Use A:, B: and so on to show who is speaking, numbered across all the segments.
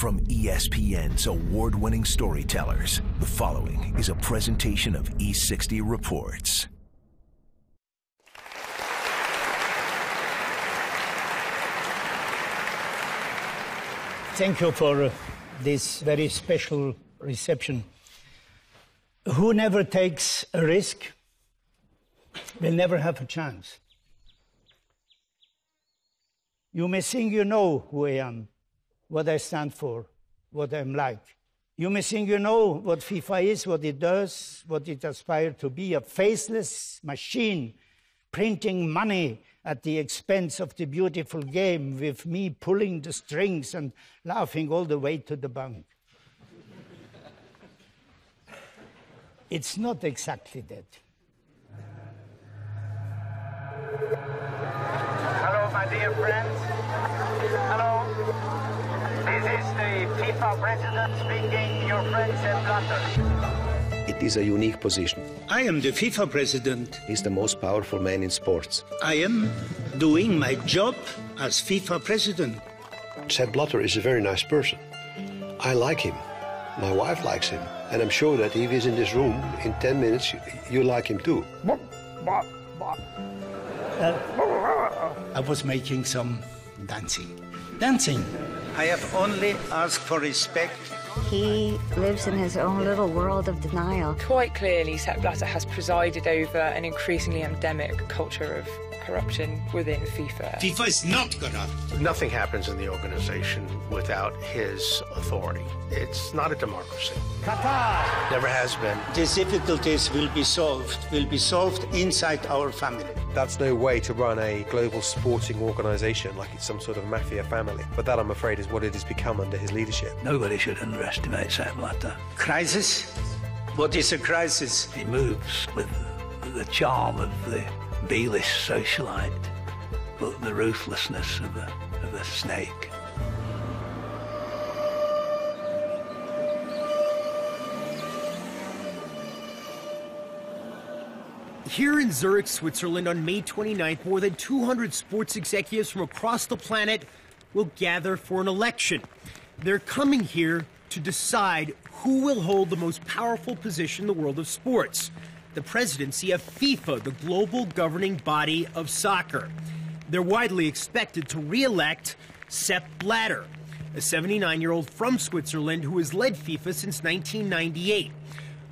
A: From ESPN's award-winning storytellers, the following is a presentation of E60 Reports.
B: Thank you for this very special reception. Who never takes a risk will never have a chance. You may think you know who I am, what I stand for, what I'm like. You may think you know what FIFA is, what it does, what it aspires to be, a faceless machine printing money at the expense of the beautiful game, with me pulling the strings and laughing all the way to the bank. It's not exactly that.
C: Hello, my dear friends. Hello. This is the FIFA president speaking, your friend Sepp Blatters.
D: It is a unique position.
B: I am the FIFA president.
D: He's the most powerful man in sports.
B: I am doing my job as FIFA president.
E: Sepp Blatter is a very nice person. I like him. My wife likes him. And I'm sure that if he's in this room, in 10 minutes, you like him too.
B: I was making some dancing. I have only asked for respect.
F: He lives in his own little world of denial.
G: Quite clearly, Sepp Blatter has presided over an increasingly endemic culture of corruption within FIFA.
B: FIFA is not corrupt.
H: Nothing happens in the organization without his authority. It's not a democracy.
B: Qatar!
H: Never has been.
B: These difficulties will be solved inside our family.
I: That's no way to run a global sporting organisation like it's some sort of mafia family. But that, I'm afraid, is what it has become under his leadership.
J: Nobody should underestimate Sepp Blatter.
B: Crisis? What is a crisis?
J: He moves with the charm of the B-list socialite, but the ruthlessness of a snake.
K: Here in Zurich, Switzerland, on May 29th, more than 200 sports executives from across the planet will gather for an election. They're coming here to decide who will hold the most powerful position in the world of sports, the presidency of FIFA, the global governing body of soccer. They're widely expected to re-elect Sepp Blatter, a 79-year-old from Switzerland who has led FIFA since 1998.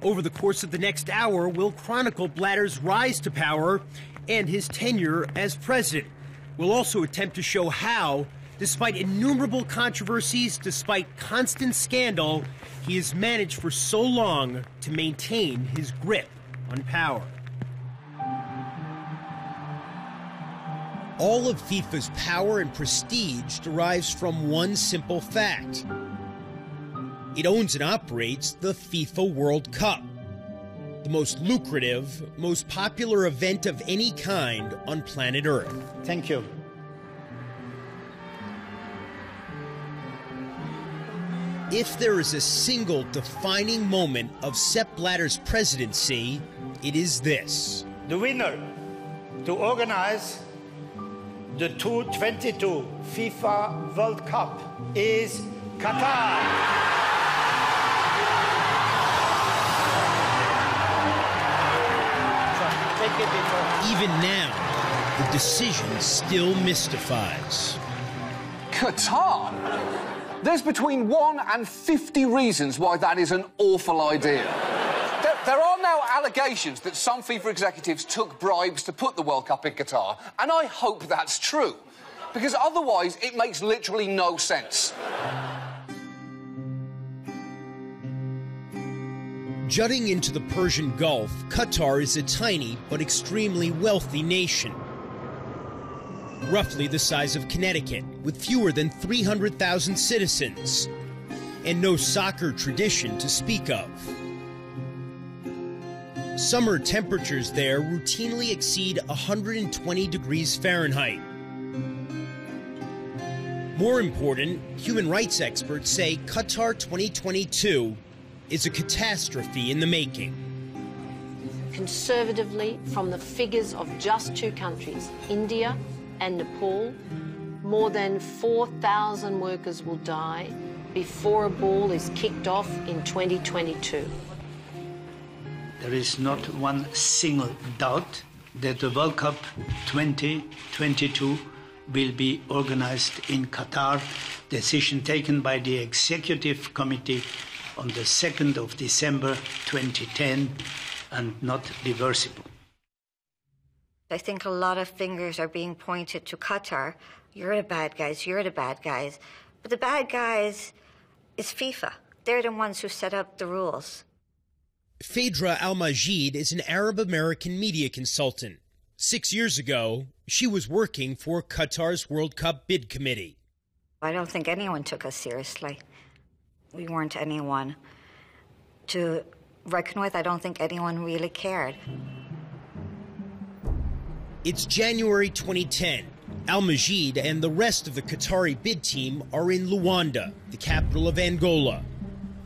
K: Over the course of the next hour, we'll chronicle Blatter's rise to power and his tenure as president. We'll also attempt to show how, despite innumerable controversies, despite constant scandal, he has managed for so long to maintain his grip on power. All of FIFA's power and prestige derives from one simple fact. It owns and operates the FIFA World Cup, the most lucrative, most popular event of any kind on planet Earth.
B: Thank you.
K: If there is a single defining moment of Sepp Blatter's presidency, it is this.
B: The winner to organize the 2022 FIFA World Cup is Qatar.
K: Even now, the decision still mystifies.
L: Qatar? There's between 1 and 50 reasons why that is an awful idea. There are now allegations that some FIFA executives took bribes to put the World Cup in Qatar, and I hope that's true, because otherwise it makes literally no sense.
K: Jutting into the Persian Gulf, Qatar is a tiny but extremely wealthy nation. Roughly the size of Connecticut, with fewer than 300,000 citizens, and no soccer tradition to speak of. Summer temperatures there routinely exceed 120 degrees Fahrenheit. More important, human rights experts say Qatar 2022 is a catastrophe in the making.
M: Conservatively, from the figures of just two countries, India and Nepal, more than 4,000 workers will die before a ball is kicked off in 2022.
B: There is not one single doubt that the World Cup 2022 will be organized in Qatar. Decision taken by the Executive Committee on the 2nd of December 2010 and not reversible.
F: I think a lot of fingers are being pointed to Qatar. You're the bad guys, you're the bad guys. But the bad guys is FIFA. They're the ones who set up the rules.
K: Phaedra Al-Majid is an Arab-American media consultant. 6 years ago, she was working for Qatar's World Cup bid committee.
F: I don't think anyone took us seriously. We weren't anyone to reckon with. I don't think anyone really cared.
K: It's January 2010. Al-Majid and the rest of the Qatari bid team are in Luanda, the capital of Angola.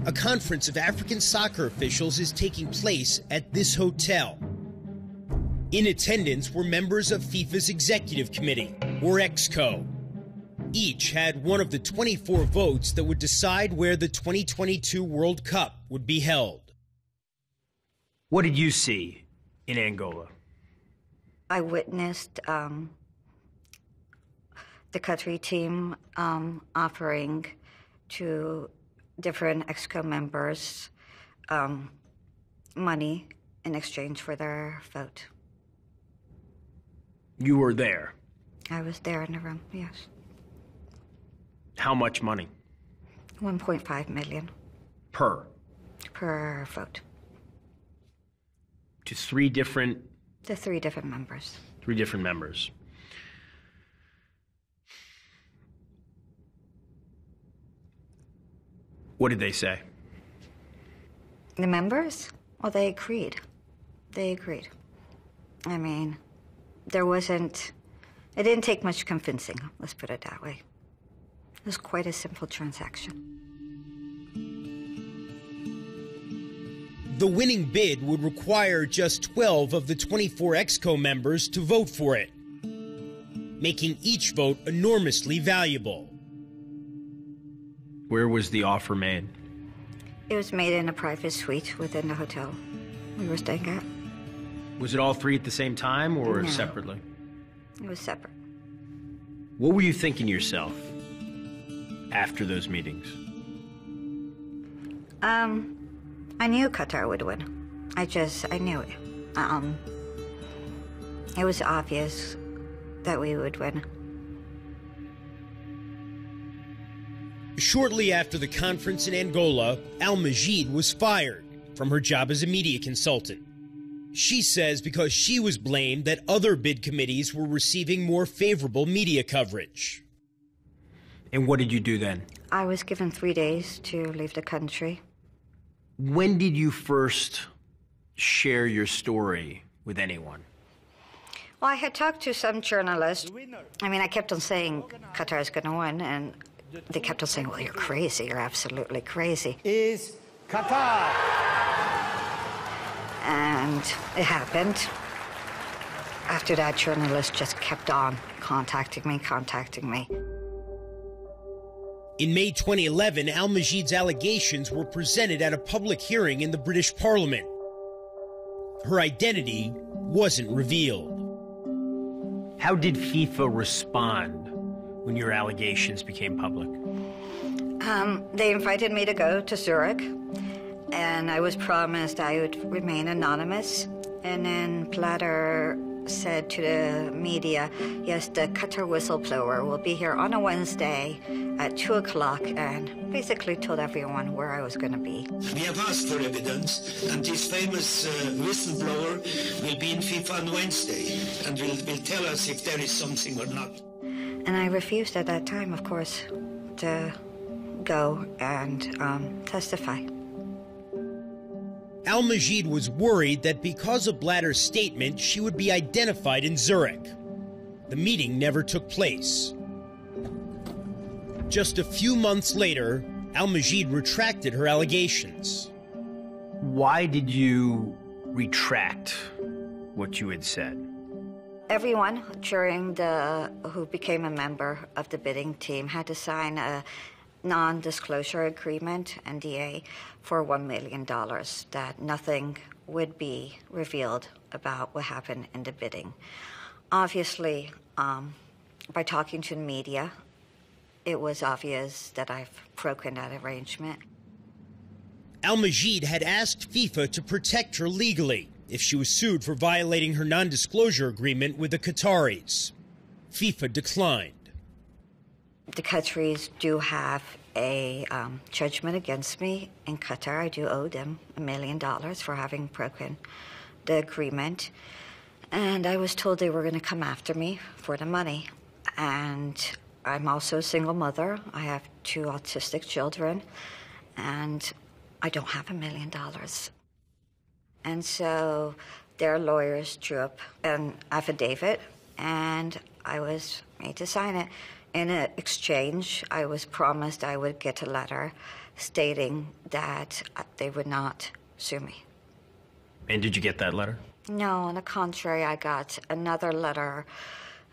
K: A conference of African soccer officials is taking place at this hotel. In attendance were members of FIFA's Executive Committee, or EXCO. Each had one of the 24 votes that would decide where the 2022 World Cup would be held.
N: What did you see in Angola?
F: I witnessed the Qatari team offering to different EXCO members money in exchange for their vote.
N: You were there?
F: I was there in the room, yes.
N: How much money?
F: 1.5 million.
N: Per
F: vote.
N: To three different...
F: To three different members.
N: Three different members. What did they say?
F: The members? Well, they agreed. They agreed. I mean, it didn't take much convincing, let's put it that way. It was quite a simple transaction.
K: The winning bid would require just 12 of the 24 EXCO members to vote for it, making each vote enormously valuable.
N: Where was the offer made?
F: It was made in a private suite within the hotel we were staying at.
N: Was it all three at the same time or
F: No.
N: separately?
F: It was separate.
N: What were you thinking yourself after those meetings?
F: I knew Qatar would win. I knew it. It was obvious that we would win.
K: Shortly after the conference in Angola, Al-Majid was fired from her job as a media consultant. She says because she was blamed that other bid committees were receiving more favorable media coverage.
N: And what did you do then?
F: I was given 3 days to leave the country.
N: When did you first share your story with anyone?
F: Well, I had talked to some journalists. I mean, I kept on saying Qatar is going to win, and they kept on saying, well, you're crazy. You're absolutely crazy.
B: Is Qatar.
F: And it happened. After that, journalists just kept on contacting me.
K: In May 2011, Al-Majid's allegations were presented at a public hearing in the British Parliament. Her identity wasn't revealed.
N: How did FIFA respond when your allegations became public?
F: They invited me to go to Zurich, and I was promised I would remain anonymous. And then Blatter said to the media, yes, the Qatar whistleblower will be here on a Wednesday at 2 o'clock, and basically told everyone where I was going to be.
O: We have asked for evidence, and this famous whistleblower will be in FIFA on Wednesday, and will tell us if there is something or not.
F: And I refused at that time, of course, to go and testify.
K: Al-Majid was worried that because of Blatter's statement, she would be identified in Zurich. The meeting never took place. Just a few months later, Al-Majid retracted her allegations.
N: Why did you retract what you had said?
F: Everyone who became a member of the bidding team had to sign a non-disclosure agreement, NDA, for $1 million, that nothing would be revealed about what happened in the bidding. Obviously, by talking to the media, it was obvious that I've broken that arrangement.
K: Al-Majid had asked FIFA to protect her legally if she was sued for violating her non-disclosure agreement with the Qataris. FIFA declined.
F: The Qataris do have a judgment against me in Qatar. I do owe them $1 million for having broken the agreement. And I was told they were going to come after me for the money. And I'm also a single mother. I have 2 autistic children. And I don't have $1 million. And so their lawyers drew up an affidavit, and I was made to sign it. In exchange, I was promised I would get a letter stating that they would not sue me.
N: And did you get that letter?
F: No, on the contrary, I got another letter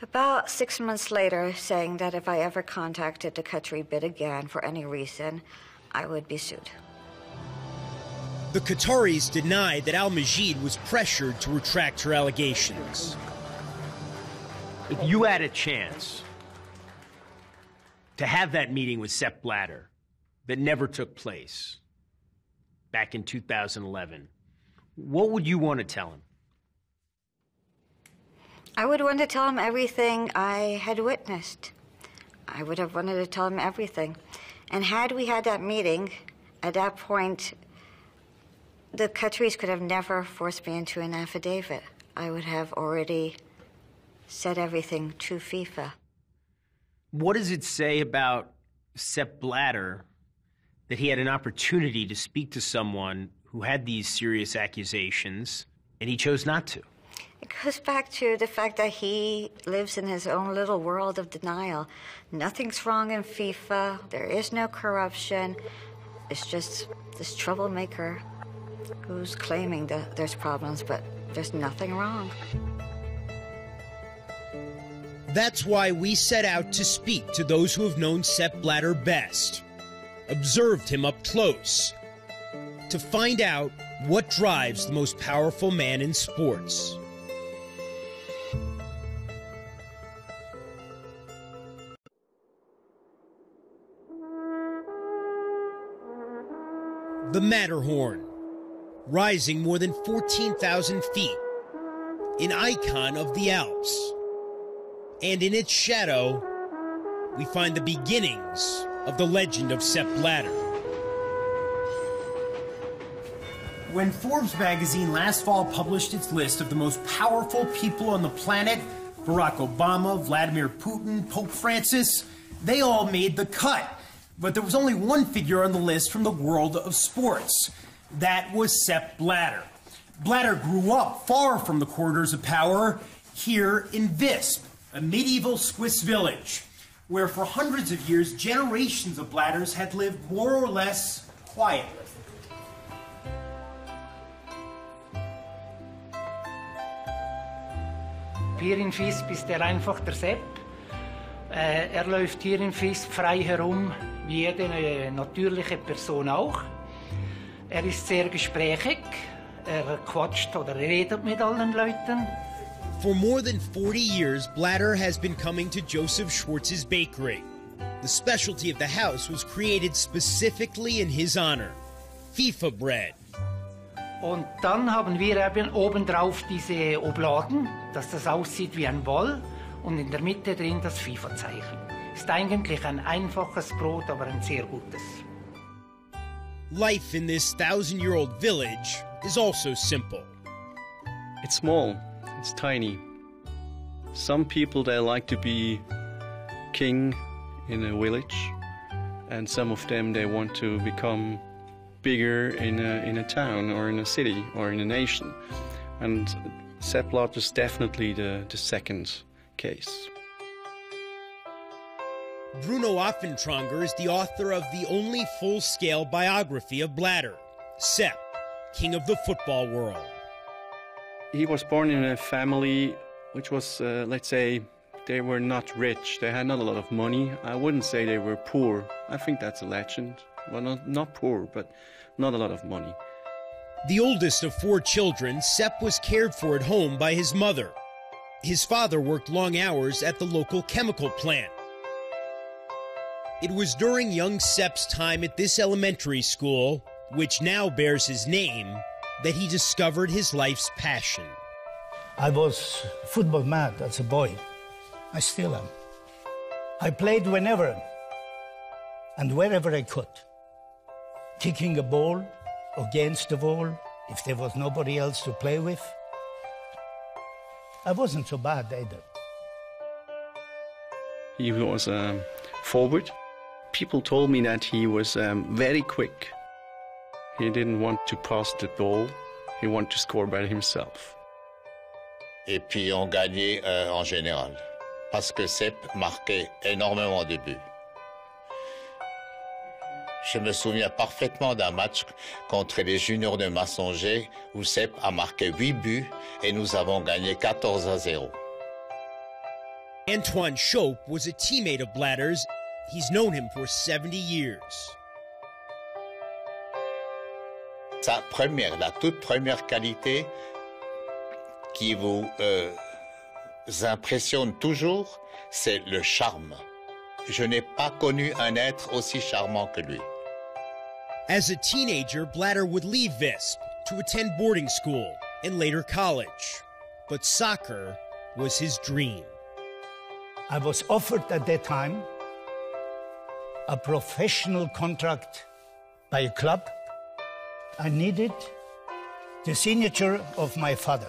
F: about 6 months later saying that if I ever contacted the Qatari bid again for any reason, I would be sued.
K: The Qataris denied that Al-Majid was pressured to retract her allegations.
N: If you had a chance to have that meeting with Sepp Blatter that never took place back in 2011, what would you want to tell him?
F: I would want to tell him everything I had witnessed. I would have wanted to tell him everything. And had we had that meeting, at that point, the Qataris could have never forced me into an affidavit. I would have already said everything to FIFA.
N: What does it say about Sepp Blatter that he had an opportunity to speak to someone who had these serious accusations and he chose not to?
F: It goes back to the fact that he lives in his own little world of denial. Nothing's wrong in FIFA. There is no corruption. It's just this troublemaker who's claiming that there's problems, but there's nothing wrong.
K: That's why we set out to speak to those who have known Sepp Blatter best, observed him up close, to find out what drives the most powerful man in sports. The Matterhorn, rising more than 14,000 feet, an icon of the Alps. And in its shadow, we find the beginnings of the legend of Sepp Blatter. When Forbes magazine last fall published its list of the most powerful people on the planet, Barack Obama, Vladimir Putin, Pope Francis, they all made the cut. But there was only one figure on the list from the world of sports. That was Sepp Blatter. Blatter grew up far from the corridors of power here in Visp, a medieval Swiss village, where for hundreds of years, generations of Blatters had lived more or less quietly.
P: Hier in Visp ist einfach der Sepp. Läuft hier in Visp frei herum, wie jede natürliche Person auch. Ist sehr gesprächig. Quatscht oder redet mit allen Leuten.
K: For more than 40 years, Blatter has been coming to Joseph Schwartz's bakery. The specialty of the house was created specifically in his honor, FIFA bread.
P: Und dann haben wir eben obendrauf diese Obladen, dass das aussieht wie ein Ball und in der Mitte drin das FIFA-Zeichen. Ist eigentlich ein einfaches Brot, aber ein sehr gutes.
K: Life in this 1,000-year-old village is also simple.
Q: It's small. It's tiny. Some people, they like to be king in a village, and some of them, they want to become bigger in a town or in a city or in a nation. And Sepp Blatter is definitely the second case.
K: Bruno Offentronger is the author of the only full-scale biography of Blatter, Sepp, King of the Football World.
Q: He was born in a family which was, let's say, They were not rich. They had not a lot of money. I wouldn't say they were poor. I think that's a legend. Well, not poor, but not a lot of money.
K: The oldest of 4 children, Sepp was cared for at home by his mother. His father worked long hours at the local chemical plant. It was during young Sepp's time at this elementary school, which now bears his name, that he discovered his life's passion.
B: I was football mad as a boy. I still am. I played whenever and wherever I could. Kicking a ball against the wall if there was nobody else to play with. I wasn't so bad either.
Q: He was forward. People told me that he was very quick. He didn't want to pass the ball. He wanted to score by himself.
R: Et puis on gagnait en général, parce que Sepp marquait énormément de buts. Je me souviens parfaitement d'un match contre les juniors de Massonger où Sepp a marqué 8 buts et nous avons gagné 14-0.
K: Antoine Schopp was a teammate of Blatter's. He's known him for 70 years.
R: La toute première qualité qui vous impressionne toujours, c'est le charme. Je n'ai pas connu un être aussi charmant que lui.
K: As a teenager, Blatter would leave Visp to attend boarding school and later college. But soccer was his dream.
B: I was offered at that time a professional contract by a club. I needed the signature of my father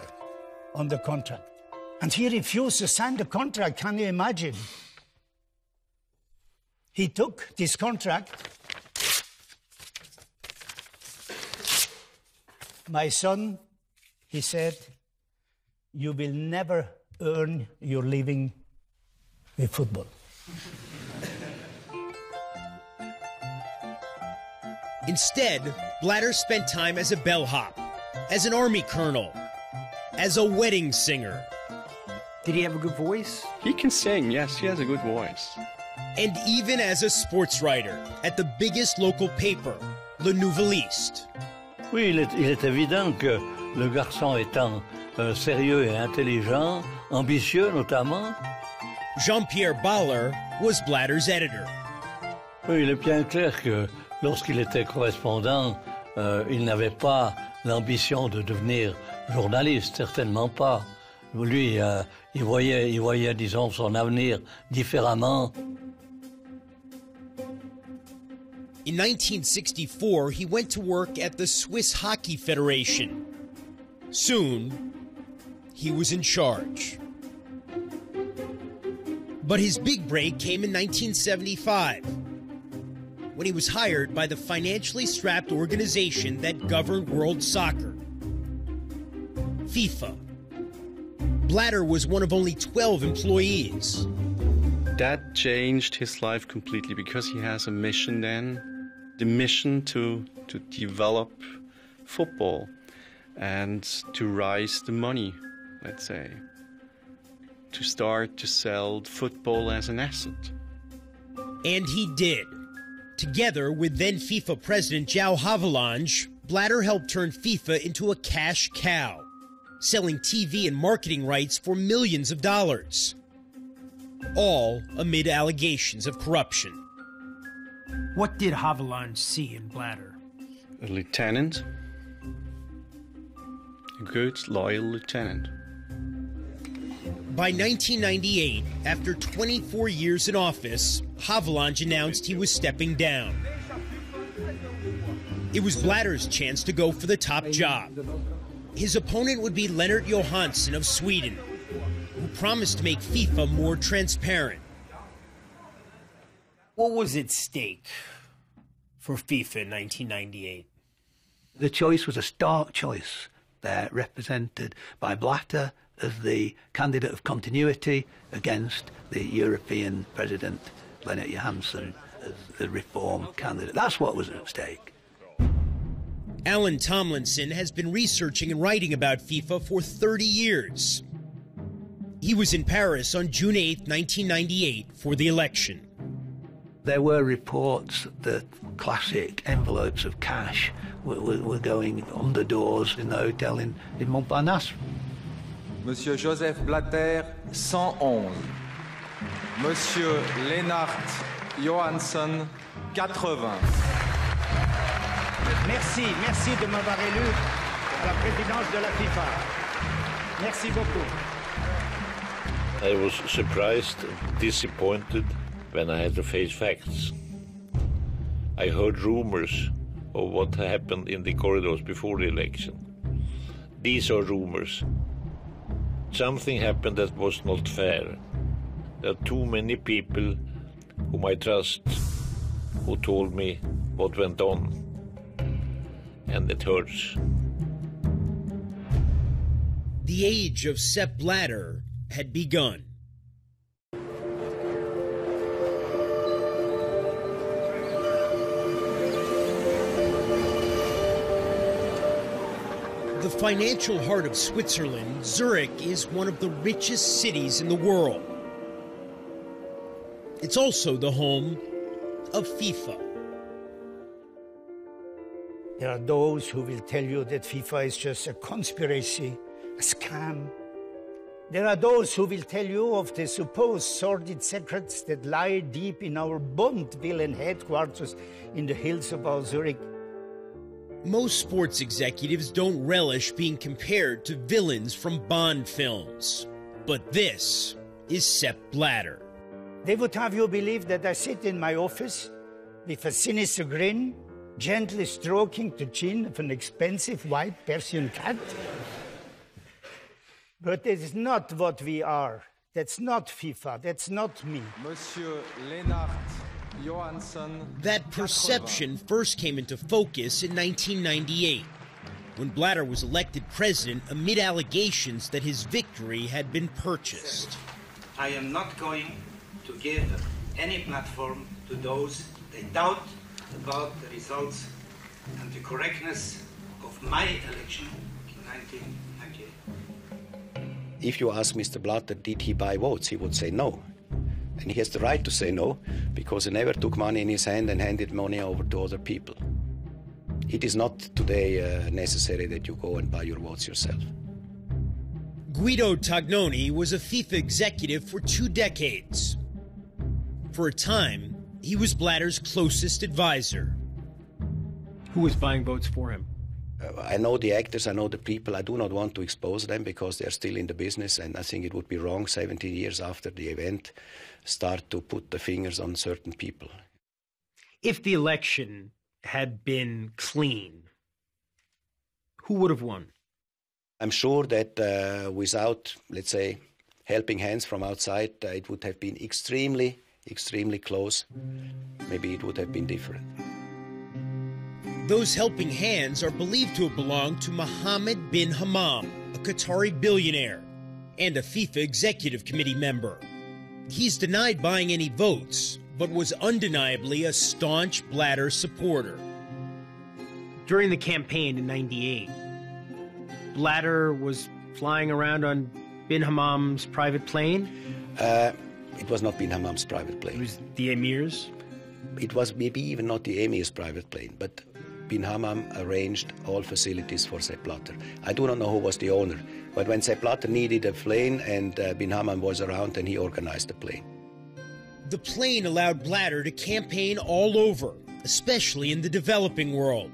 B: on the contract. And he refused to sign the contract. Can you imagine? He took this contract. My son, he said, you will never earn your living with football.
K: Instead, Blatter spent time as a bellhop, as an army colonel, as a wedding singer.
N: Did he have a good voice?
Q: He can sing, yes, he has a good voice.
K: And even as a sports writer at the biggest local paper, Le Nouvelliste.
J: Oui, il est évident que le garçon étant sérieux et intelligent, ambitieux notamment.
K: Jean-Pierre Baller was Blatter's editor.
J: Oui, il est bien clair que lorsqu'il était correspondant, il n'avait pas l'ambition de devenir journaliste, certainement pas. Lui, il voyait, disons, son avenir différemment.
K: In 1964, he went to work at the Swiss Hockey Federation. Soon, he was in charge. But his big break came in 1975, when he was hired by the financially strapped organization that governed world soccer, FIFA. Blatter was one of only 12 employees.
Q: That changed his life completely because he has a mission then, the mission to develop football and to raise the money, let's say, to start to sell football as an asset.
K: And he did. Together with then FIFA president João Havelange, Blatter helped turn FIFA into a cash cow, selling TV and marketing rights for millions of dollars, all amid allegations of corruption.
N: What did Havelange see in Blatter?
Q: A lieutenant, a good, loyal lieutenant.
K: By 1998, after 24 years in office, Havelange announced he was stepping down. It was Blatter's chance to go for the top job. His opponent would be Lennart Johansson of Sweden, who promised to make FIFA more transparent.
N: What was at stake for FIFA in 1998?
J: The choice was a stark choice there, represented by Blatter as the candidate of continuity against the European president, Lennart Johansson, as the reform candidate. That's what was at stake.
K: Alan Tomlinson has been researching and writing about FIFA for 30 years. He was in Paris on June 8, 1998, for the election.
J: There were reports that classic envelopes of cash were going under doors in the hotel in Montparnasse.
S: Monsieur Joseph Blatter, 111. Monsieur Lennart Johansson, 80.
B: Merci de m'avoir élu à la présidence de la FIFA. Merci beaucoup.
T: I was surprised, disappointed when I had to face facts. I heard rumors of what happened in the corridors before the election. These are rumors. Something happened that was not fair. There are too many people whom I trust who told me what went on. And it hurts.
K: The age of Sepp Blatter had begun. The financial heart of Switzerland, Zurich is one of the richest cities in the world. It's also the home of FIFA.
B: There are those who will tell you that FIFA is just a conspiracy, a scam. There are those who will tell you of the supposed sordid secrets that lie deep in our Bund villain headquarters in the hills above Zurich.
K: Most sports executives don't relish being compared to villains from Bond films. But this is Sepp Blatter.
B: They would have you believe that I sit in my office with a sinister grin, gently stroking the chin of an expensive white Persian cat. But it is not what we are. That's not FIFA. That's not me.
S: Monsieur Lennart Johansson.
K: That perception first came into focus in 1998, when Blatter was elected president amid allegations that his victory had been purchased.
U: I am not going to give any platform to those that doubt about the results and the correctness of my election in 1998.
D: If you ask Mr. Blatter, did he buy votes, he would say no. And he has the right to say no, because he never took money in his hand and handed money over to other people. It is not today necessary that you go and buy your votes yourself.
K: Guido Tagnoni was a FIFA executive for 2 decades. For a time, he was Blatter's closest advisor.
N: Who was buying votes for him?
D: I know the actors, I know the people. I do not want to expose them because they're still in the business, and I think it would be wrong 17 years after the event start to put the fingers on certain people.
N: If the election had been clean, who would have won?
D: I'm sure that without, let's say, helping hands from outside, it would have been extremely close. Maybe it would have been different.
K: Those helping hands are believed to have belonged to Mohammed bin Hammam, a Qatari billionaire, and a FIFA Executive Committee member. He's denied buying any votes, but was undeniably a staunch Blatter supporter.
N: During the campaign in '98, Blatter was flying around on bin Hammam's private plane?
D: It was not bin Hammam's private plane.
N: It was the Emir's?
D: It was maybe even not the Emir's private plane, but bin Hammam arranged all facilities for Sepp Blatter. I do not know who was the owner, but when Sepp Blatter needed a plane and bin Hammam was around, then he organized the plane.
K: The plane allowed Blatter to campaign all over, especially in the developing world.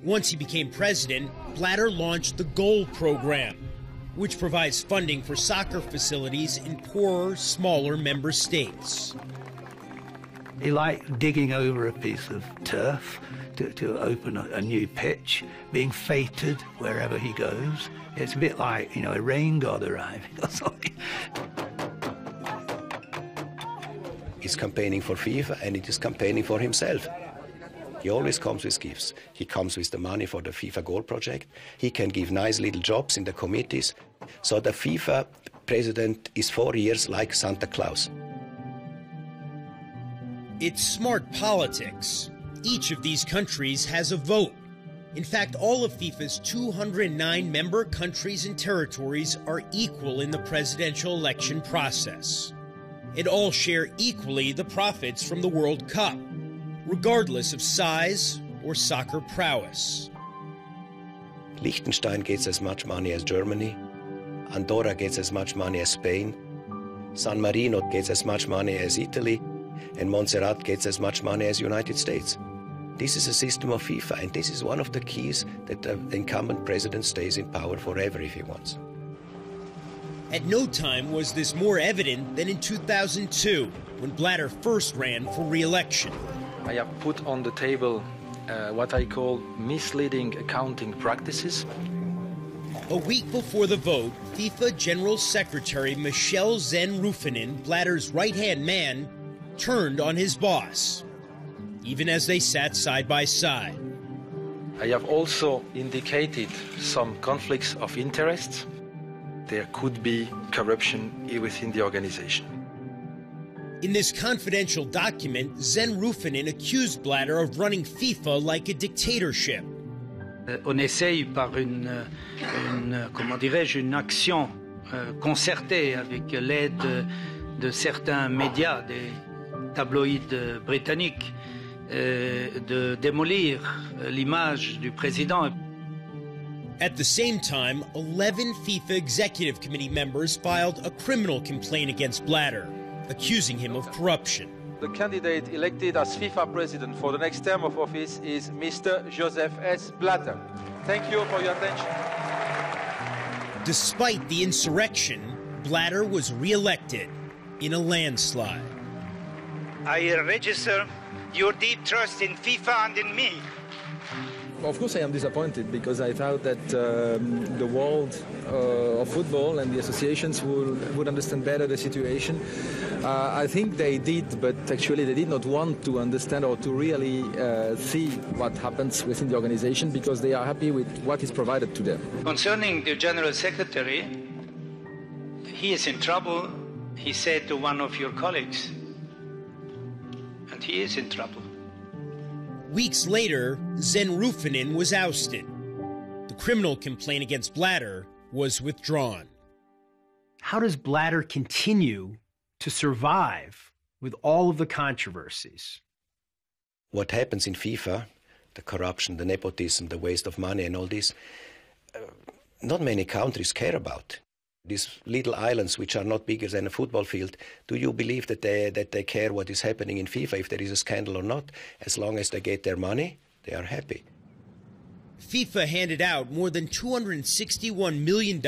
K: Once he became president, Blatter launched the Goal program, which provides funding for soccer facilities in poorer, smaller member states.
J: He liked digging over a piece of turf to open a new pitch, being feted wherever he goes. It's a bit like, a rain god arriving or something.
D: He's campaigning for FIFA and it is campaigning for himself. He always comes with gifts. He comes with the money for the FIFA Goal project. He can give nice little jobs in the committees. So the FIFA president is 4 years like Santa Claus.
K: It's smart politics. Each of these countries has a vote. In fact, all of FIFA's 209 member countries and territories are equal in the presidential election process. And all share equally the profits from the World Cup, regardless of size or soccer prowess.
D: Liechtenstein gets as much money as Germany. Andorra gets as much money as Spain. San Marino gets as much money as Italy. And Montserrat gets as much money as United States. This is a system of FIFA, and this is one of the keys that the incumbent president stays in power forever if he wants.
K: At no time was this more evident than in 2002, when Blatter first ran for re-election.
A: I have put on the table what I call misleading accounting practices.
K: A week before the vote, FIFA General Secretary Michel Zen-Ruffinen, Blatter's right-hand man, turned on his boss, even as they sat side by side.
A: I have also indicated some conflicts of interest. There could be corruption within the organization.
K: In this confidential document, Zen-Ruffinen accused Blatter of running FIFA like a dictatorship.
V: On essaye par une action concertée avec l'aide de certains médias, des tabloïds britanniques, de démolir l'image du président.
K: At the same time, 11 FIFA Executive Committee members filed a criminal complaint against Blatter, accusing him of corruption.
S: The candidate elected as FIFA president for the next term of office is Mr. Joseph S. Blatter. Thank you for your attention.
K: Despite the insurrection, Blatter was re-elected in a landslide.
U: I register your deep trust in FIFA and in me.
A: Of course I am disappointed because I thought that the world of football and the associations would understand better the situation. I think they did, but actually they did not want to understand or to really see what happens within the organization because they are happy with what is provided to them.
U: Concerning the General Secretary, he is in trouble, he said to one of your colleagues. And he is in trouble.
K: Weeks later, Zen-Ruffinen was ousted. The criminal complaint against Blatter was withdrawn. How does Blatter continue to survive with all of the controversies?
D: What happens in FIFA, the corruption, the nepotism, the waste of money and all this, not many countries care about. These little islands which are not bigger than a football field, do you believe that they care what is happening in FIFA, if there is a scandal or not? As long as they get their money, they are happy.
K: FIFA handed out more than $261 million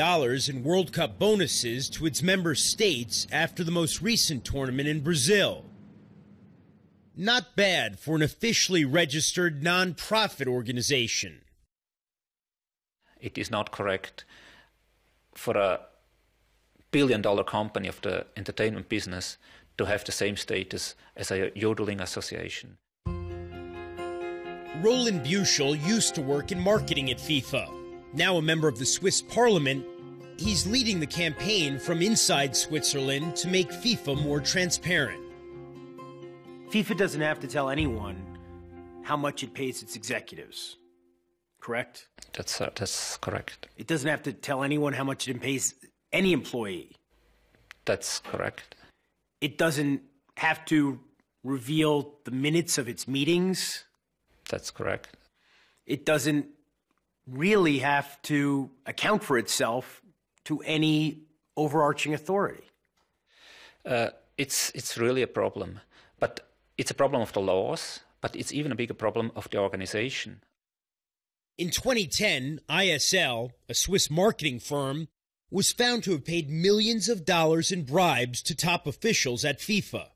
K: in World Cup bonuses to its member states after the most recent tournament in Brazil. Not bad for an officially registered non-profit organization.
W: It is not correct for a billion-dollar company of the entertainment business to have the same status as a yodeling association.
K: Roland Buchel used to work in marketing at FIFA. Now a member of the Swiss parliament, he's leading the campaign from inside Switzerland to make FIFA more transparent.
N: FIFA doesn't have to tell anyone how much it pays its executives, correct?
W: That's correct.
N: It doesn't have to tell anyone how much it pays any employee.
W: That's correct.
N: It doesn't have to reveal the minutes of its meetings.
W: That's correct.
N: It doesn't really have to account for itself to any overarching authority.
W: It's really a problem. But it's a problem of the laws, but it's even a bigger problem of the organization.
K: In 2010, ISL, a Swiss marketing firm, was found to have paid millions of dollars in bribes to top officials at FIFA.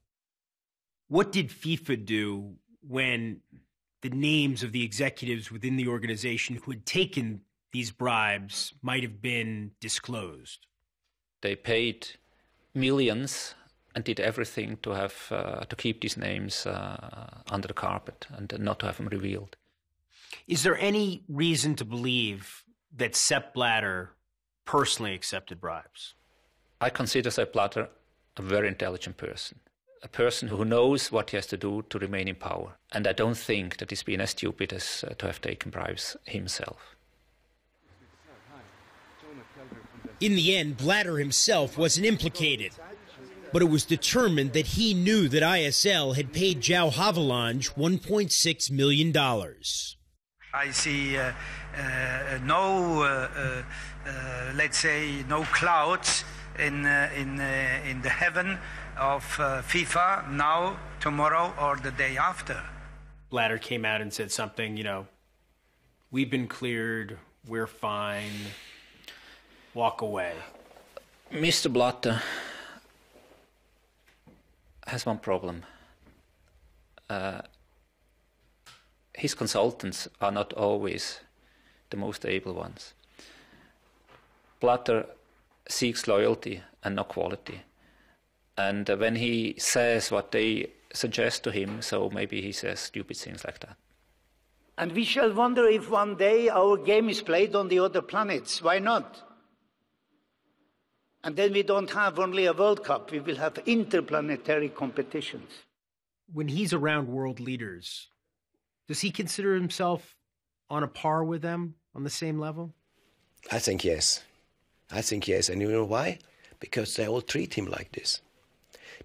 N: What did FIFA do when the names of the executives within the organization who had taken these bribes might have been disclosed?
W: They paid millions and did everything to have to keep these names under the carpet and not to have them revealed.
N: Is there any reason to believe that Sepp Blatter personally accepted bribes?
W: I consider Sepp Blatter a very intelligent person. a person who knows what he has to do to remain in power. And I don't think that he's been as stupid as to have taken bribes himself.
K: In the end, Blatter himself wasn't implicated, but it was determined that he knew that ISL had paid João Havelange $1.6 million.
U: I see let's say, no clouds in the heaven of FIFA now, tomorrow, or the day after.
N: Blatter came out and said something, we've been cleared, we're fine, walk away.
W: Mr. Blatter has one problem. His consultants are not always the most able ones. Blatter seeks loyalty and not quality. And when he says what they suggest to him, so maybe he says stupid things like that.
B: And we shall wonder if one day our game is played on the other planets. Why not? And then we don't have only a World Cup, we will have interplanetary competitions.
K: When he's around world leaders, does he consider himself on a par with them, on the same level?
D: I think yes. I think yes. And you know why? Because they all treat him like this.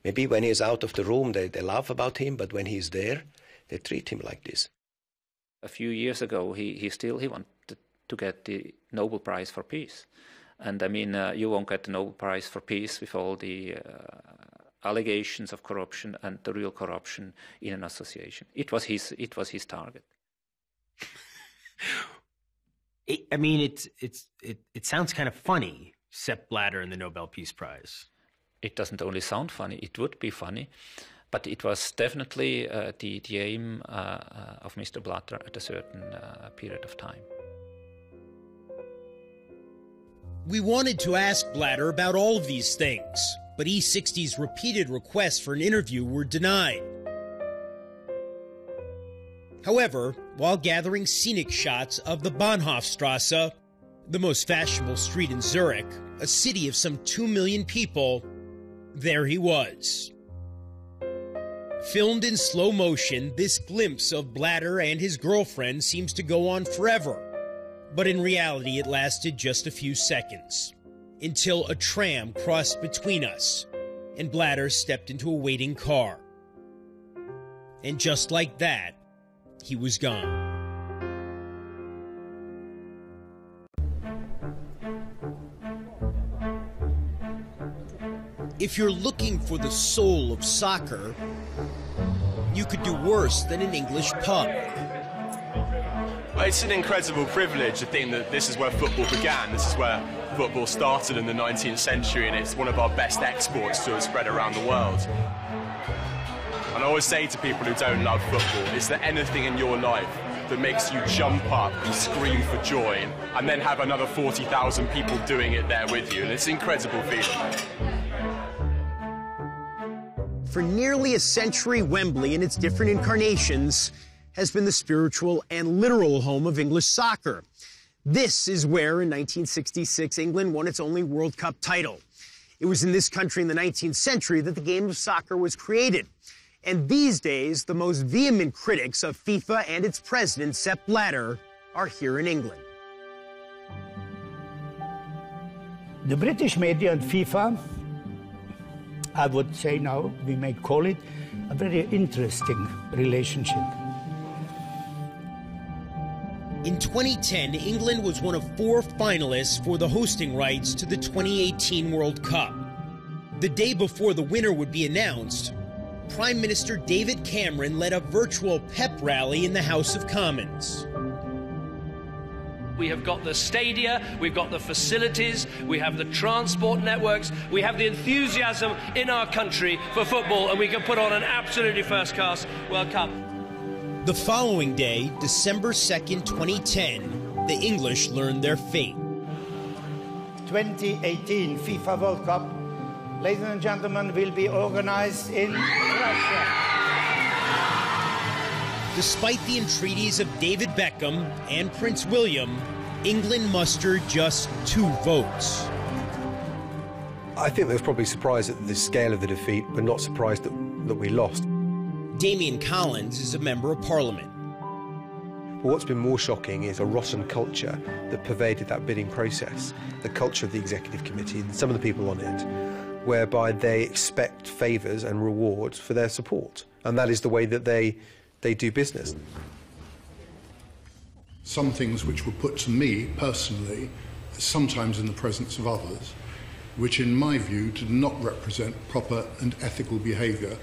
D: Maybe when he's out of the room, they laugh about him, but when he's there, they treat him like this.
W: A few years ago, he wanted to get the Nobel Prize for Peace. And I mean, you won't get the Nobel Prize for Peace with all the allegations of corruption and the real corruption in an association. It was his target.
N: It sounds kind of funny, Sepp Blatter and the Nobel Peace Prize.
W: It doesn't only sound funny, it would be funny, but it was definitely the aim of Mr. Blatter at a certain period of time.
K: We wanted to ask Blatter about all of these things, but E60's repeated requests for an interview were denied. However, while gathering scenic shots of the Bahnhofstrasse, the most fashionable street in Zurich, a city of some 2 million people, there he was. Filmed in slow motion, this glimpse of Blatter and his girlfriend seems to go on forever. But in reality, it lasted just a few seconds, until a tram crossed between us, and Blatter stepped into a waiting car. And just like that, he was gone. If you're looking for the soul of soccer, you could do worse than an English pub.
C: It's an incredible privilege to think that this is where football began. This is where football started in the 19th century, and it's one of our best exports to have spread around the world. And I always say to people who don't love football, is there anything in your life that makes you jump up and scream for joy, and then have another 40,000 people doing it there with you? And it's an incredible feeling.
K: For nearly a century, Wembley, in its different incarnations, has been the spiritual and literal home of English soccer. This is where, in 1966, England won its only World Cup title. It was in this country in the 19th century that the game of soccer was created. And these days, the most vehement critics of FIFA and its president, Sepp Blatter, are here in England.
B: The British media and FIFA, I would say now, we may call it, a very interesting relationship.
K: In 2010, England was one of 4 finalists for the hosting rights to the 2018 World Cup. The day before the winner would be announced, Prime Minister David Cameron led a virtual pep rally in the House of Commons.
E: We have got the stadia, we've got the facilities, we have the transport networks, we have the enthusiasm in our country for football, and we can put on an absolutely first-class World Cup.
K: The following day, December 2nd, 2010, the English learned their fate.
B: 2018 FIFA World Cup, ladies and gentlemen, will be organized in Russia.
K: Despite the entreaties of David Beckham and Prince William, England mustered just 2 votes.
I: I think they was probably surprised at the scale of the defeat, but not surprised at that we lost.
K: Damian Collins is a member of parliament.
I: But what's been more shocking is a rotten culture that pervaded that bidding process, the culture of the executive committee and some of the people on it, whereby they expect favours and rewards for their support. And that is the way that they do business.
G: Some things which were put to me personally, sometimes in the presence of others, which in my view did not represent proper and ethical behaviour.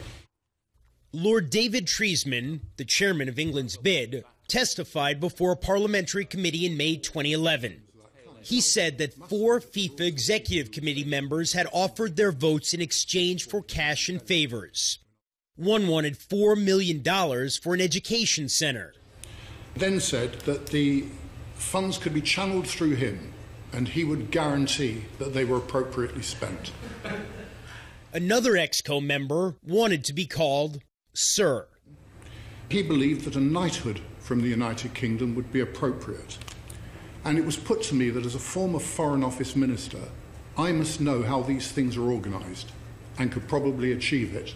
K: Lord David Treisman, the chairman of England's bid, testified before a parliamentary committee in May 2011. He said that 4 FIFA Executive Committee members had offered their votes in exchange for cash and favours. One wanted $4 million for an education centre.
G: Then said that the funds could be channeled through him and he would guarantee that they were appropriately spent.
K: Another EXCO member wanted to be called Sir.
G: He believed that a knighthood from the United Kingdom would be appropriate. And it was put to me that as a former Foreign Office Minister, I must know how these things are organised and could probably achieve it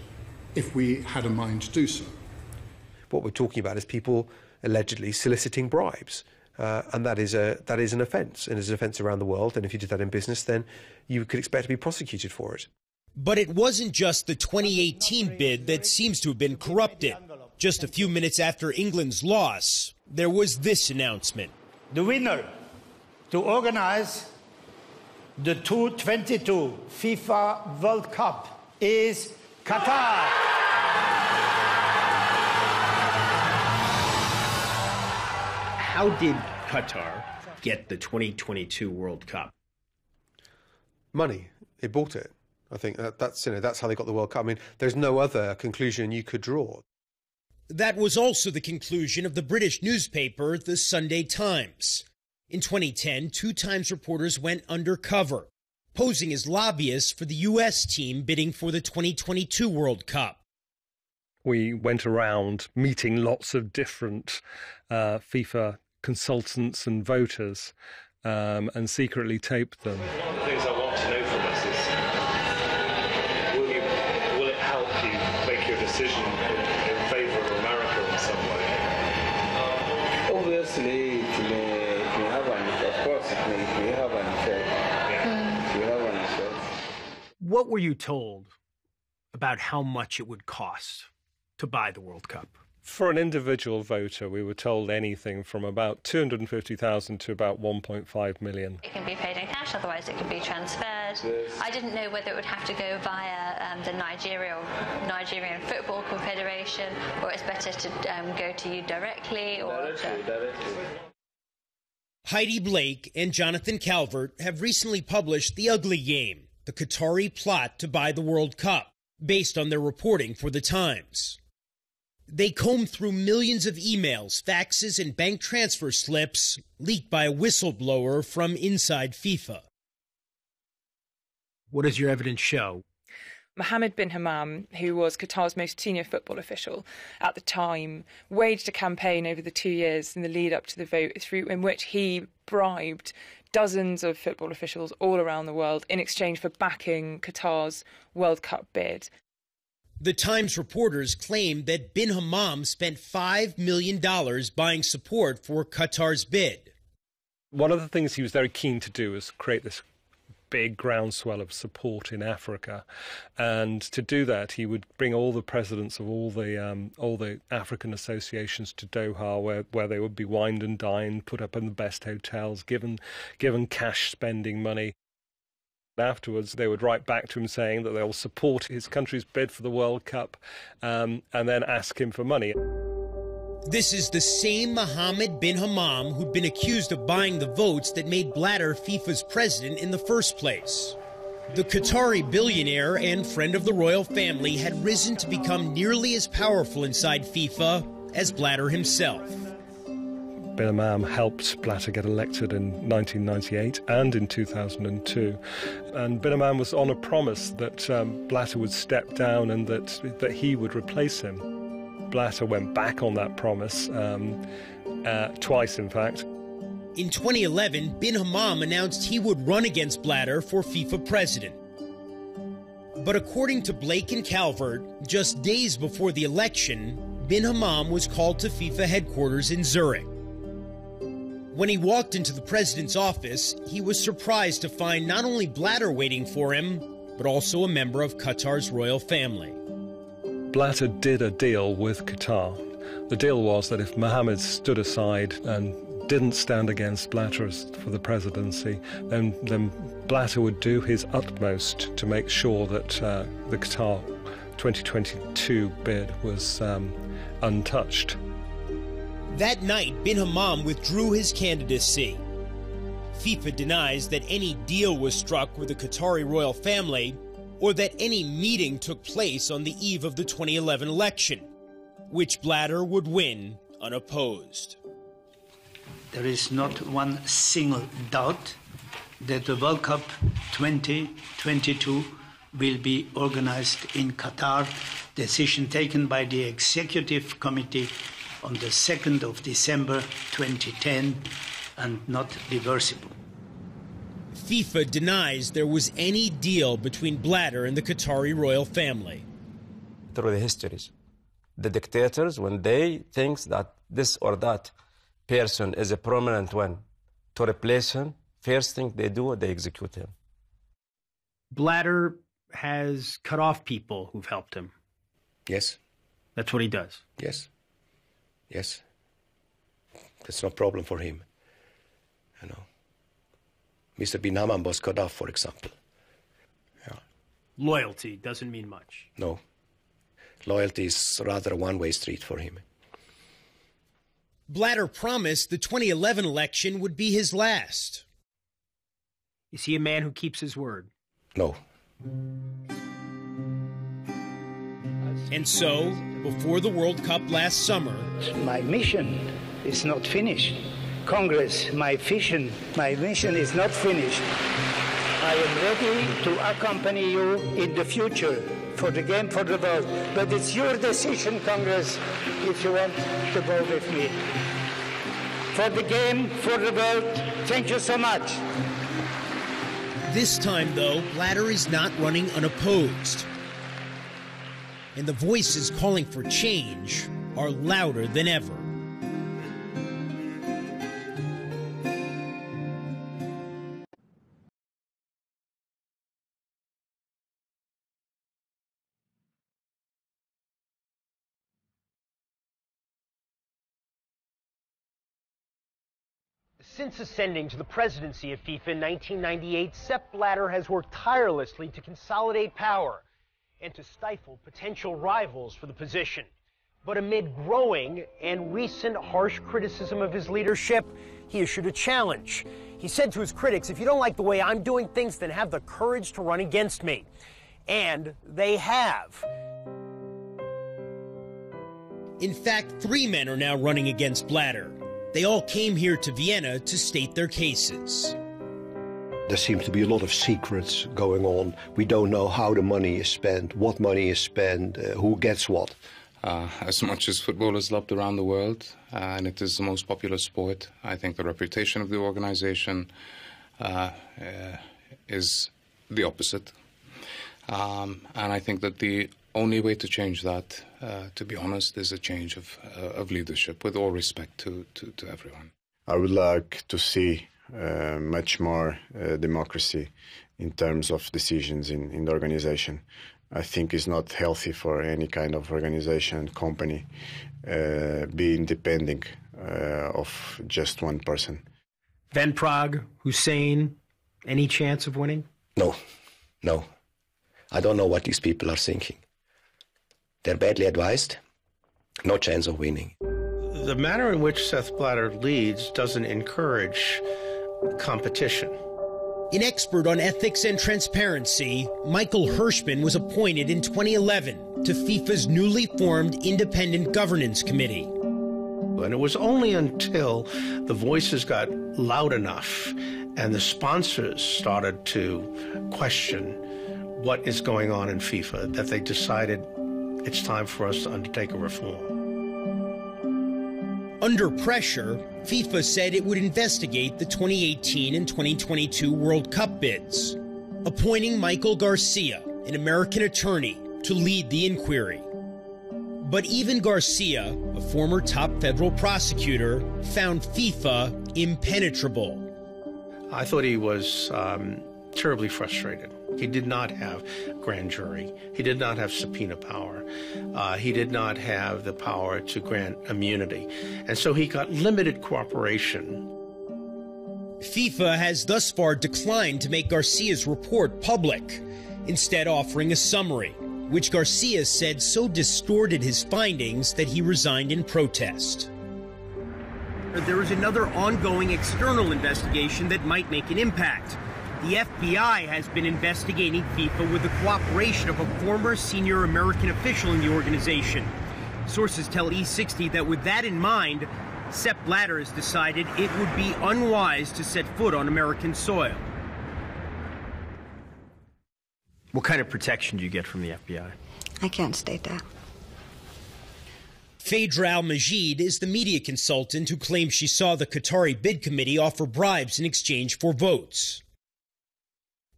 G: if we had a mind to do so.
I: What we're talking about is people allegedly soliciting bribes. And that is an offence, and it's an offence around the world. And if you did that in business, then you could expect to be prosecuted for it.
K: But it wasn't just the 2018 bid that seems to have been corrupted. Just a few minutes after England's loss, there was this announcement.
B: The winner to organize the 2022 FIFA World Cup is Qatar.
N: How did Qatar get the 2022 World Cup?
I: Money. They bought it. I think that's how they got the World Cup. I mean, there's no other conclusion you could draw.
K: That was also the conclusion of the British newspaper, the Sunday Times. In 2010, 2 Times reporters went undercover, posing as lobbyists for the U.S. team bidding for the 2022 World Cup.
H: We went around meeting lots of different FIFA consultants and voters and secretly taped them.
L: One of the things I want to know from us is, will it help you make your decision in favour of America in some way?
X: Obviously, it may have an effect. Of course, it may have an effect. It will have an effect.
N: What were you told about how much it would cost to buy the World Cup?
H: For an individual voter, we were told anything from about 250,000 to about 1.5 million.
Y: It can be paid in cash, otherwise it can be transferred. Yes. I didn't know whether it would have to go via the Nigerian Football Confederation, or it's better to go to you directly.
X: Directly.
K: Heidi Blake and Jonathan Calvert have recently published The Ugly Game, the Qatari plot to buy the World Cup, based on their reporting for The Times. They combed through millions of emails, faxes, and bank transfer slips leaked by a whistleblower from inside FIFA.
N: What does your evidence show?
Z: Mohammed bin Hammam, who was Qatar's most senior football official at the time, waged a campaign over the 2 years in the lead up to the vote in which he bribed dozens of football officials all around the world in exchange for backing Qatar's World Cup bid.
K: The Times reporters claimed that bin Hammam spent $5 million buying support for Qatar's bid.
H: One of the things he was very keen to do was create this big groundswell of support in Africa, and to do that he would bring all the presidents of all the African associations to Doha, where they would be wined and dined, put up in the best hotels, given cash spending money. Afterwards, they would write back to him saying that they'll support his country's bid for the World Cup and then ask him for money.
K: This is the same Mohammed bin Hammam who'd been accused of buying the votes that made Blatter FIFA's president in the first place. The Qatari billionaire and friend of the royal family had risen to become nearly as powerful inside FIFA as Blatter himself.
H: Bin Hammam helped Blatter get elected in 1998 and in 2002. And Bin Hammam was on a promise that Blatter would step down and that he would replace him. Blatter went back on that promise, twice in fact.
K: In 2011, bin Hammam announced he would run against Blatter for FIFA president. But according to Blake and Calvert, just days before the election, bin Hammam was called to FIFA headquarters in Zurich. When he walked into the president's office, he was surprised to find not only Blatter waiting for him, but also a member of Qatar's royal family.
H: Blatter did a deal with Qatar. The deal was that if Mohammed stood aside and didn't stand against Blatter for the presidency, then Blatter would do his utmost to make sure that the Qatar 2022 bid was untouched.
K: That night, bin Hammam withdrew his candidacy. FIFA denies that any deal was struck with the Qatari royal family or that any meeting took place on the eve of the 2011 election, which Blatter would win unopposed.
B: There is not one single doubt that the World Cup 2022 will be organized in Qatar. Decision taken by the Executive Committee on the 2nd of December 2010 and not reversible.
K: FIFA denies there was any deal between Blatter and the Qatari royal family.
F: Through the histories, the dictators, when they think that this or that person is a prominent one, to replace him, first thing they do, they execute him.
N: Blatter has cut off people who've helped him.
D: Yes.
N: That's what he does.
D: Yes. Yes. That's no problem for him. You know. Mr. bin Hammam was cut off, for example. Yeah.
N: Loyalty doesn't mean much.
D: No. Loyalty is rather a one-way street for him.
K: Blatter promised the 2011 election would be his last.
N: Is he a man who keeps his word?
D: No.
K: And so, before the World Cup last summer,
B: My mission is not finished. Congress, my mission is not finished. I am ready to accompany you in the future for the game for the world. But it's your decision, Congress, if you want to go with me. For the game, for the world, thank you so much.
K: This time, though, Blatter is not running unopposed. And the voices calling for change are louder than ever.
M: Since ascending to the presidency of FIFA in 1998, Sepp Blatter has worked tirelessly to consolidate power and to stifle potential rivals for the position. But amid growing and recent harsh criticism of his leadership, he issued a challenge. He said to his critics, if you don't like the way I'm doing things, then have the courage to run against me. And they have.
K: In fact, 3 men are now running against Blatter. They all came here to Vienna to state their cases.
O: There seems to be a lot of secrets going on. We don't know how the money is spent, what money is spent, who gets what.
P: As much as football is loved around the world, and it is the most popular sport, I think the reputation of the organization is the opposite. And I think that the only way to change that, to be honest, is a change of leadership, with all respect to everyone.
Q: I would like to see much more democracy in terms of decisions in the organization. I think it's not healthy for any kind of organization, company, being depending of just one person.
N: Van Praag, Hussein, any chance of winning?
D: No. I don't know what these people are thinking. They're badly advised. No chance of winning.
R: The manner in which Sepp Blatter leads doesn't encourage competition.
K: An expert on ethics and transparency, Michael Hirschman was appointed in 2011 to FIFA's newly formed Independent Governance Committee.
R: And it was only until the voices got loud enough and the sponsors started to question what is going on in FIFA that they decided it's time for us to undertake a reform.
K: Under pressure, FIFA said it would investigate the 2018 and 2022 World Cup bids, appointing Michael Garcia an American attorney, to lead the inquiry. But even Garcia, a former top federal prosecutor, found FIFA impenetrable.
R: I thought he was terribly frustrated. He did not have grand jury. He did not have subpoena power. He did not have the power to grant immunity. And so he got limited cooperation.
K: FIFA has thus far declined to make Garcia's report public, instead offering a summary, which Garcia said so distorted his findings that he resigned in protest.
M: There is another ongoing external investigation that might make an impact. The FBI has been investigating FIFA with the cooperation of a former senior American official in the organization. Sources tell E60 that with that in mind, Sepp Blatters decided it would be unwise to set foot on American soil.
N: What kind of protection do you get from the FBI?
A: I can't state that.
K: Phaedra Al-Majid is the media consultant who claims she saw the Qatari bid committee offer bribes in exchange for votes.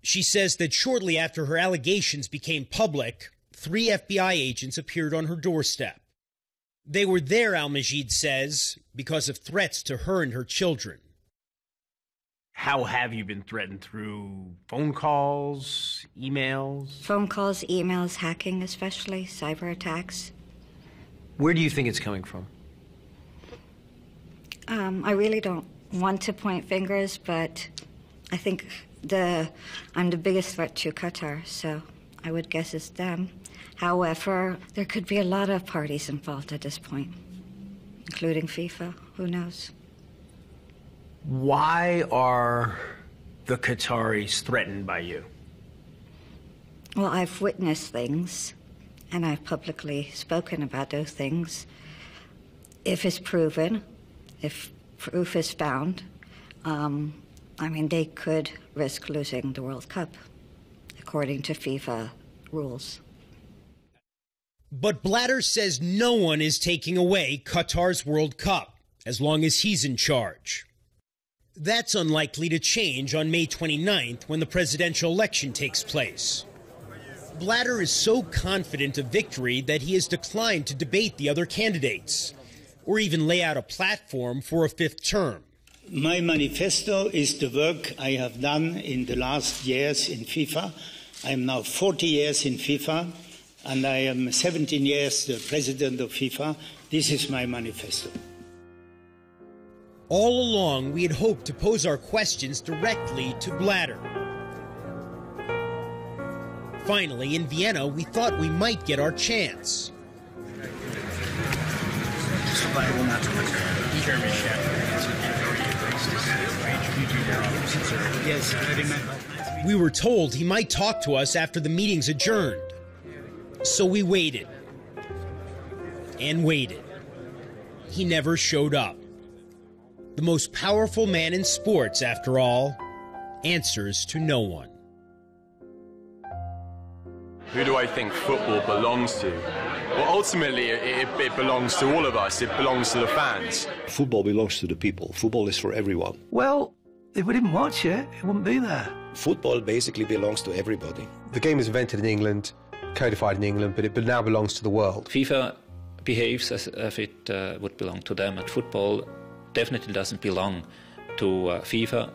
K: She says that shortly after her allegations became public, 3 FBI agents appeared on her doorstep. They were there, Al-Majid says, because of threats to her and her children.
N: How have you been threatened? Through phone calls, emails?
A: Phone calls, emails, hacking especially, cyber attacks.
N: Where do you think it's coming from?
A: I really don't want to point fingers, but I think I'm the biggest threat to Qatar, so I would guess it's them. However, there could be a lot of parties involved at this point, including FIFA. Who knows?
N: Why are the Qataris threatened by you?
A: Well, I've witnessed things, and I've publicly spoken about those things. If it's proven, if proof is found, they could risk losing the World Cup, according to FIFA rules.
K: But Blatter says no one is taking away Qatar's World Cup, as long as he's in charge. That's unlikely to change on May 29th when the presidential election takes place. Blatter is so confident of victory that he has declined to debate the other candidates, or even lay out a platform for a 5th term.
B: My manifesto is the work I have done in the last years in FIFA. I am now 40 years in FIFA, and I am 17 years the president of FIFA. This is my manifesto.
K: All along, we had hoped to pose our questions directly to Blatter. Finally, in Vienna, we thought we might get our chance.
B: Yes, I remember.
K: We were told he might talk to us after the meeting's adjourned. So we waited. And waited. He never showed up. The most powerful man in sports, after all, answers to no one.
C: Who do I think football belongs to? Well, ultimately, it belongs to all of us. It belongs to the fans.
O: Football belongs to the people. Football is for everyone.
J: Well, if we didn't watch it, it wouldn't be there.
D: Football basically belongs to everybody.
I: The game was invented in England, codified in England, but it now belongs to the world.
W: FIFA behaves as if it would belong to them, and football definitely doesn't belong to FIFA,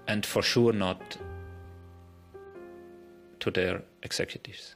W: and for sure not to their executives.